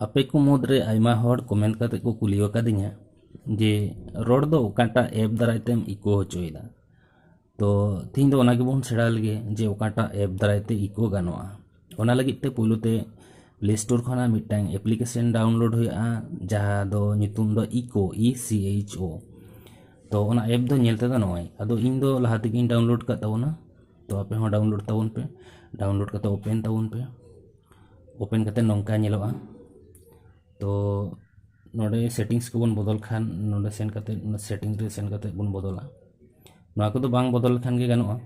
आपे को मुद्रे आयमा हर कमेंट करते को कुलियो कादिnya जे रोड दो ओकाटा ऐप दारायतेम इको होचोयदा। तो तीन दो ओना गेबोन सेड़ा लगे जे ओकाटा ऐप दारायते इको गानोआ। ओना लगिते पुलुते प्ले स्टोर खना मिटांग एप्लीकेशन डाउनलोड हुआ जहाँ दो नितुम दो इको ECHO। तो ओना ऐप दो नेलते दा नोय अदो इन दो लहाते गिन डाउनलोड का तावना। तो आपे हो डाउनलोड तावन पे डाउनलोड करते ओपन तावन पे ओपन करते नोंका नेलोआ। तो नोडे सेटिंग्स को बन बदल खान नोडे सेन करते सेटिंग रे सेन करते बन बदला नोआ को तो बांग बदल खान गे गानोआ।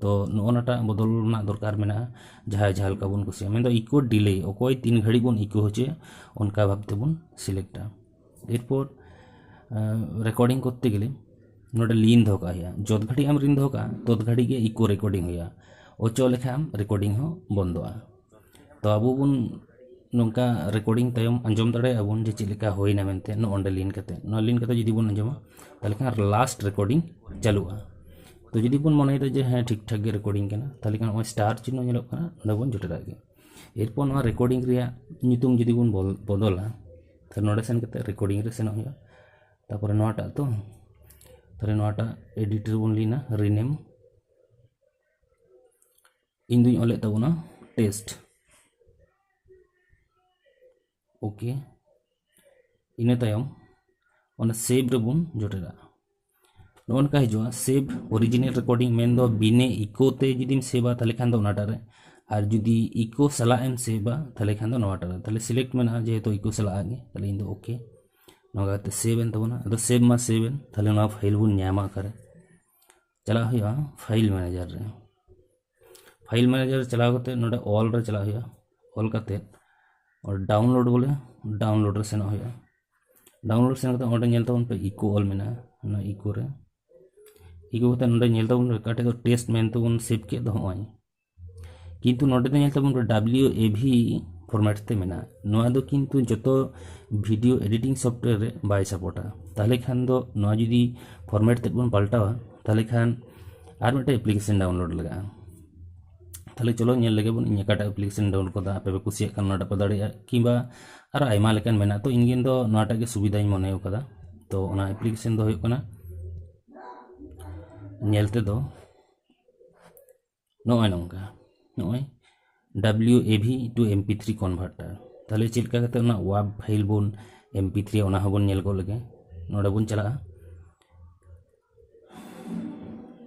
तो नोनाटा बदल ना दरकार मेना जहाँ जहाँ का बन कुसिया मेन इको डिले अकोय 3 घड़ी बन इको होचे उनका भाबते बन सिलेक्टा। एरपर रेकर्डिंग करते गेले नोडे लीन धोका हुआ जत घड़ी आम रिन धोका तत घड़ी गे इको रेकर्डिंग हुआ ओचो लेखाम रेकर्डिंग हो बंदोआ। तो अब बन नौका रेकर्डिंग तयम अंजम दाड़े अबन जे चेलेका होइना मेनते नोंडे लीन कते जुदी बन अंजमा ताले खान लास्ट रेकर्डिंग चालुआ। तो जुदी बन मने जे हाँ ठीक ठाक गे रेकर्डिंग कना ताले खान स्टार चिन्ह नेलोग कना नोंडे बन जटेरा गे। एरपर नोआ रेकर्डिंग रिया नितुम जुदी बन बदला तो नोंडे सेन कते रेकर्डिंग रे सेन हुआ। तापर नोआटा तो ताले नोआटा एडिट रे बन लीना रिनेम इन दुई ओले तबना टेस्ट ओके इन तायम ओना सेव रे बन जटेरा नोनका हिजुआ सेव ओरिजिनल रेकर्डिंग मेन दो बिने इको ते जुदीम सेवा ताले खान दो ओनाटा रे आर जुदी इको सला एम सेवा ताले खान दो नोआटा रे ताले सिलेक्ट मेना जेहेतु इको सला आगे ताले इन दो ओके नोगा ते सेव एन तबना अदो सेव मा सेव एन ताले नोआ फाइल बन न्यामा करे चला हुआ फाइल मैनेजर रे। फाइल मैनेजर चला करते नोडे ऑल रे चला हुआ ऑल करते और डाउनलोड बोले डाउनलोड रे सेन हुआ डाउनलोड सेन करते ओडे नेलता उन पे इको ऑल मेना ना इको रे इको करते नोडे नेलता उन काटे तो टेस्ट मेन तो उन सेव के दहोय किंतु नोडे तो नेलता उन WAV फॉर्मेट ते मेना नोआ दो किंतु जतो वीडियो एडिटिंग सॉफ्टवेयर रे बाय सपोर्टा ताले खान दो नोआ जुदी फॉर्मेट ते बन पलटावा ताले खान आर मिटे एप्लीकेशन डाउनलोड लगा। ताले चलो नेल लगे बन इनकाटा एप्लीकेशन डाउनलोड कोदा आपे कुसिया खान नोटा पे दाड़िया किंबा आर आयमा लेकान मेना तो इनगिन दो नोटा गे सुविधाई मने कदा। तो ओना एप्लीकेशन दो हुयो कना नेलते दो नोय नोंका नोय WAV टू MP3 कन्वर्टर ताले चिलका करते ओना WAV फाइल बन MP3 ओना हबन नेल को लगे नोडे बन चला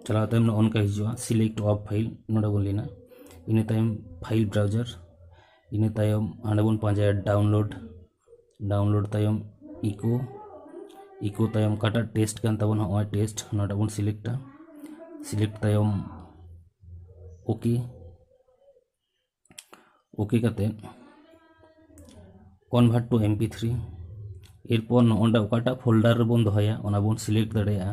चला तम ऑनका हिजुआ सिलेक्ट ऑफ फाइल नोडे बन लेना इन तायम फाइल ब्राउजर इन तायम आंडे बन पांजा डाउनलोड डाउनलोड तायम इको इको तायम काटा टेस्ट कान तबन होय टेस्ट नोडे बन सिलेक्टा सिलेक्ट तायम ओके ओके करते कन्वर्ट टू MP3 एरपर नोंडे ओकाटा फोल्डर रे बन दोहया ओना बन सिलेक्ट दाड़ेया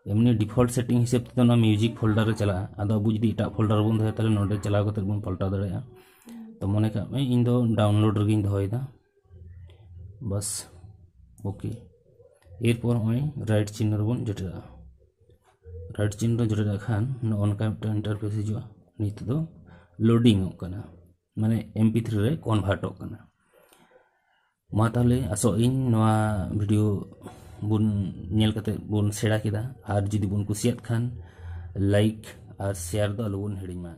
एमनी डिफॉल्ट सेटिंग हिसाब ते ना म्यूजिक फोल्डर रे चला आदो अबु जुदी इटा फोल्डर बन दोहया ताले नोंडे चला करते बन पलटा दाड़ेया। तो मने का मैं इन दो डाउनलोड रे गिन दोहयदा बस ओके एरपर होय राइट चिन्ह रे बन जटेरा राइट चिन्ह रे जटेरा खान नोनका इंटरफेस हिजुआ नित दो लोडिंग ओकना माने MP3 रे कन्वर्ट ओकना मा ताले आसो इन नोआ वीडियो बुन नेल कते बुन सेड़ा केदा आर जुदी बुन कुसियात खान लाइक और शेयर दो आलो बुन हेडिंग मा।